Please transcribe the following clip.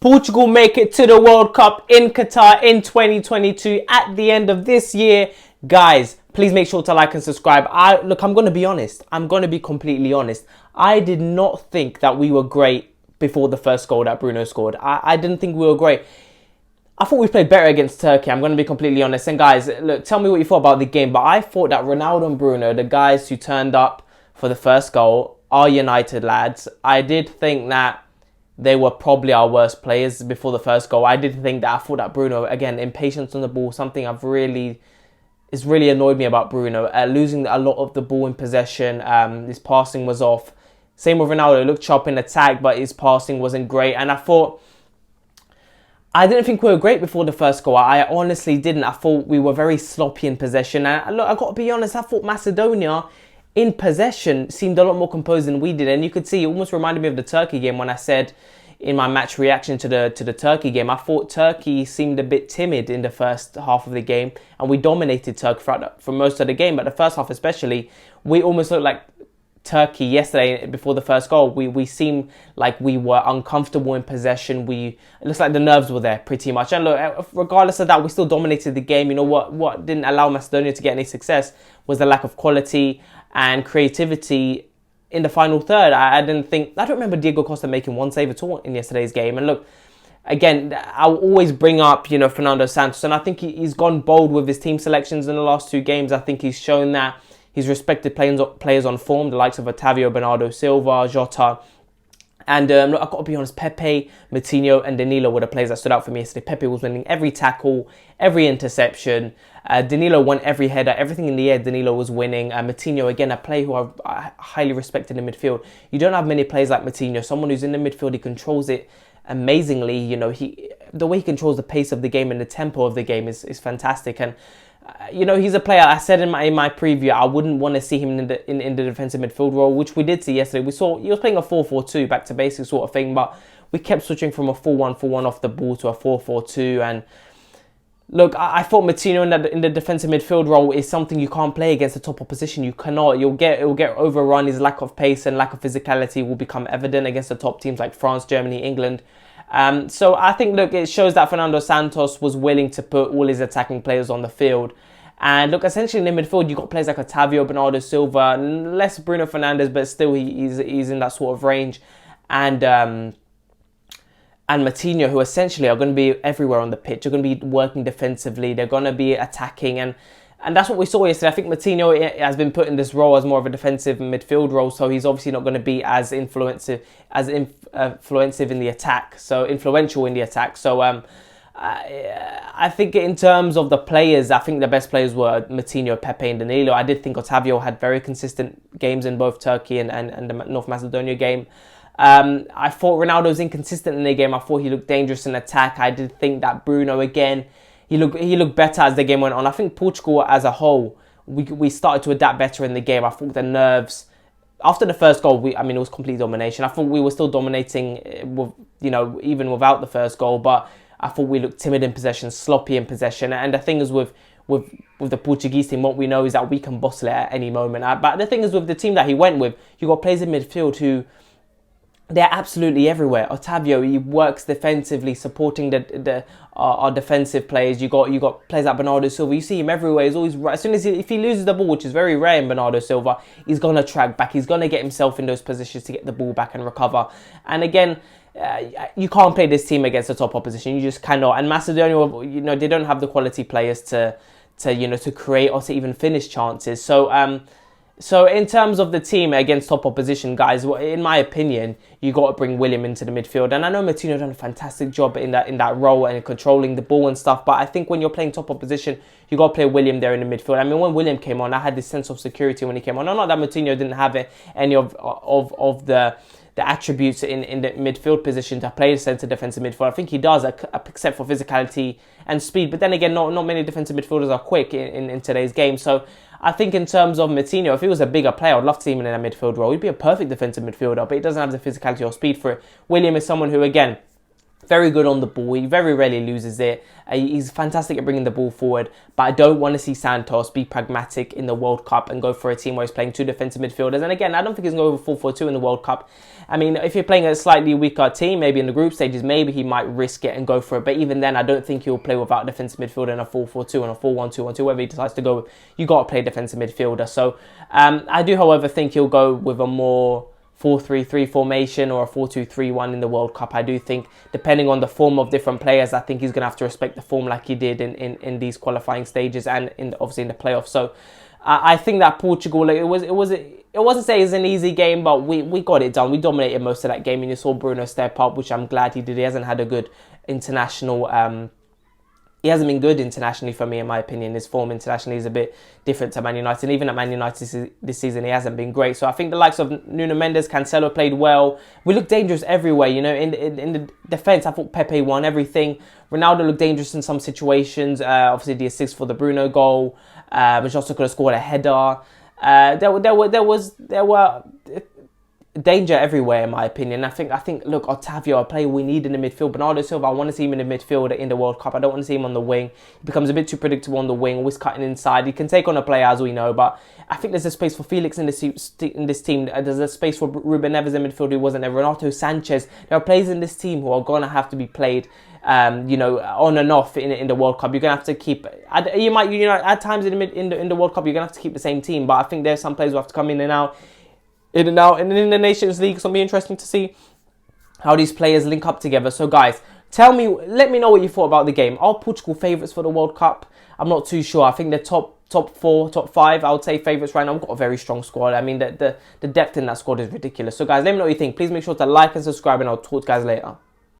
Portugal make it to the World Cup in Qatar in 2022 at the end of this year. Guys, please make sure to like and subscribe. Look, I'm going to be honest. I'm going to be completely honest. I did not think that we were great before the first goal that Bruno scored. I didn't think we were great. I thought we played better against Turkey. I'm going to be completely honest. And guys, look, tell me what you thought about the game. But I thought that Ronaldo and Bruno, the guys who turned up for the first goal, are United lads. I did think that they were probably our worst players before the first goal. I thought that Bruno, again, impatience on the ball, something it's really annoyed me about Bruno. Losing a lot of the ball in possession. His passing was off. Same with Ronaldo. He looked sharp in attack, but his passing wasn't great. And I didn't think we were great before the first goal. I honestly didn't. I thought we were very sloppy in possession. And look, I've got to be honest, I thought Macedonia in possession seemed a lot more composed than we did. And you could see, it almost reminded me of the Turkey game when I said in my match reaction to the Turkey game, I thought Turkey seemed a bit timid in the first half of the game. And we dominated Turkey for most of the game. But the first half especially, we almost looked like Turkey yesterday before the first goal. We seemed like we were uncomfortable in possession. It looks like the nerves were there pretty much. And look, regardless of that, we still dominated the game. You know what didn't allow Macedonia to get any success was the lack of quality and creativity in the final third. I don't remember Diego Costa making one save at all in yesterday's game. And look, again, I'll always bring up, Fernando Santos, and I think he's gone bold with his team selections in the last two games. I think he's shown that he's respected players on form, the likes of Otavio, Bernardo Silva, Jota. And look, I've got to be honest, Pepe, Moutinho and Danilo were the players that stood out for me yesterday. Pepe was winning every tackle, every interception. Danilo won every header, everything in the air Danilo was winning. Moutinho, again, a player who I highly respected in midfield. You don't have many players like Moutinho, someone who's in the midfield, he controls it amazingly. The way he controls the pace of the game and the tempo of the game is fantastic. And he's a player, I said in my preview, I wouldn't want to see him in the defensive midfield role, which we did see yesterday. We saw he was playing a 4-4-2, back to basics sort of thing, but we kept switching from a 4-1-4-1 off the ball to a 4-4-2. And look, I thought Moutinho in the defensive midfield role is something you can't play against the top opposition. You cannot. It will get overrun. His lack of pace and lack of physicality will become evident against the top teams like France, Germany, England. So I think, look, it shows that Fernando Santos was willing to put all his attacking players on the field. And look, essentially in the midfield, you've got players like Otavio, Bernardo Silva, less Bruno Fernandes, but still he's in that sort of range. And Moutinho, who essentially are going to be everywhere on the pitch. They're going to be working defensively. They're going to be attacking. And that's what we saw yesterday. I think Moutinho has been put in this role as more of a defensive midfield role, so he's obviously not going to be as influential in the attack. So influential in the attack. So I think in terms of the players, I think the best players were Moutinho, Pepe, and Danilo. I did think Otavio had very consistent games in both Turkey and the North Macedonia game. I thought Ronaldo was inconsistent in the game. I thought he looked dangerous in attack. I did think that Bruno, again, he looked better as the game went on. I think Portugal as a whole, we started to adapt better in the game. I thought the nerves after the first goal, it was complete domination. I thought we were still dominating, even without the first goal. But I thought we looked timid in possession, sloppy in possession. And the thing is with the Portuguese team, what we know is that we can bottle it at any moment. But the thing is with the team that he went with, you got players in midfield who, they're absolutely everywhere. Otavio, he works defensively, supporting our defensive players. You got players like Bernardo Silva. You see him everywhere. He's always right. As soon as if he loses the ball, which is very rare in Bernardo Silva, he's gonna track back. He's gonna get himself in those positions to get the ball back and recover. And again, you can't play this team against the top opposition. You just cannot. And Macedonia, they don't have the quality players to create or to even finish chances. So in terms of the team against top opposition, guys, in my opinion, you got to bring William into the midfield. And I know Moutinho done a fantastic job in that role and controlling the ball and stuff. But I think when you're playing top opposition, you got to play William there in the midfield. I mean, when William came on, I had this sense of security when he came on. Not that Moutinho didn't have any of the attributes in the midfield position to play the centre defensive midfield. I think he does, except for physicality and speed. But then again, not many defensive midfielders are quick in today's game. So I think in terms of Moutinho, if he was a bigger player, I'd love to see him in a midfield role. He'd be a perfect defensive midfielder, but he doesn't have the physicality or speed for it. William is someone who, again, Very good on the ball. He very rarely loses it. He's fantastic at bringing the ball forward. But I don't want to see Santos be pragmatic in the World Cup and go for a team where he's playing two defensive midfielders. And again, I don't think he's going to go over 4-4-2 in the World Cup. I mean, if you're playing a slightly weaker team, maybe in the group stages, maybe he might risk it and go for it. But even then, I don't think he'll play without defensive midfielder in a 4-4-2 and a 4-1-2-1-2, wherever he decides to go with. You got to play defensive midfielder. So I do, however, think he'll go with a more 4-3-3 formation or a 4-2-3-1 in the World Cup. I do think, depending on the form of different players, I think he's going to have to respect the form like he did in these qualifying stages and obviously in the playoffs. So I think that Portugal, it wasn't say it's an easy game, but we got it done. We dominated most of that game, and you saw Bruno step up, which I'm glad he did. He hasn't had a good international. He hasn't been good internationally for me, in my opinion. His form internationally is a bit different to Man United. And even at Man United this season, he hasn't been great. So I think the likes of Nuno Mendes, Cancelo played well. We looked dangerous everywhere, you know. In the defence, I thought Pepe won everything. Ronaldo looked dangerous in some situations. Obviously, the assist for the Bruno goal, which also could have scored a header. There were danger everywhere, in my opinion. I think, look, Otavio, a player we need in the midfield. Bernardo Silva, I want to see him in the midfield in the World Cup. I don't want to see him on the wing. He becomes a bit too predictable on the wing, always cutting inside. He can take on a player, as we know, but I think there's a space for Felix in this team. There's a space for Ruben Neves in midfield who wasn't there. Renato Sanchez. There are players in this team who are going to have to be played, on and off in the World Cup. You're gonna have to keep. At times in the World Cup, you're gonna have to keep the same team. But I think there's some players who have to come in and out. And in the Nations League, it's going to be interesting to see how these players link up together. So guys, let me know what you thought about the game. Are Portugal favourites for the World Cup? I'm not too sure. I think they're top 4, top 5, I would say, favourites right now. We've got a very strong squad. I mean, the depth in that squad is ridiculous. So guys, let me know what you think. Please make sure to like and subscribe, and I'll talk to you guys later.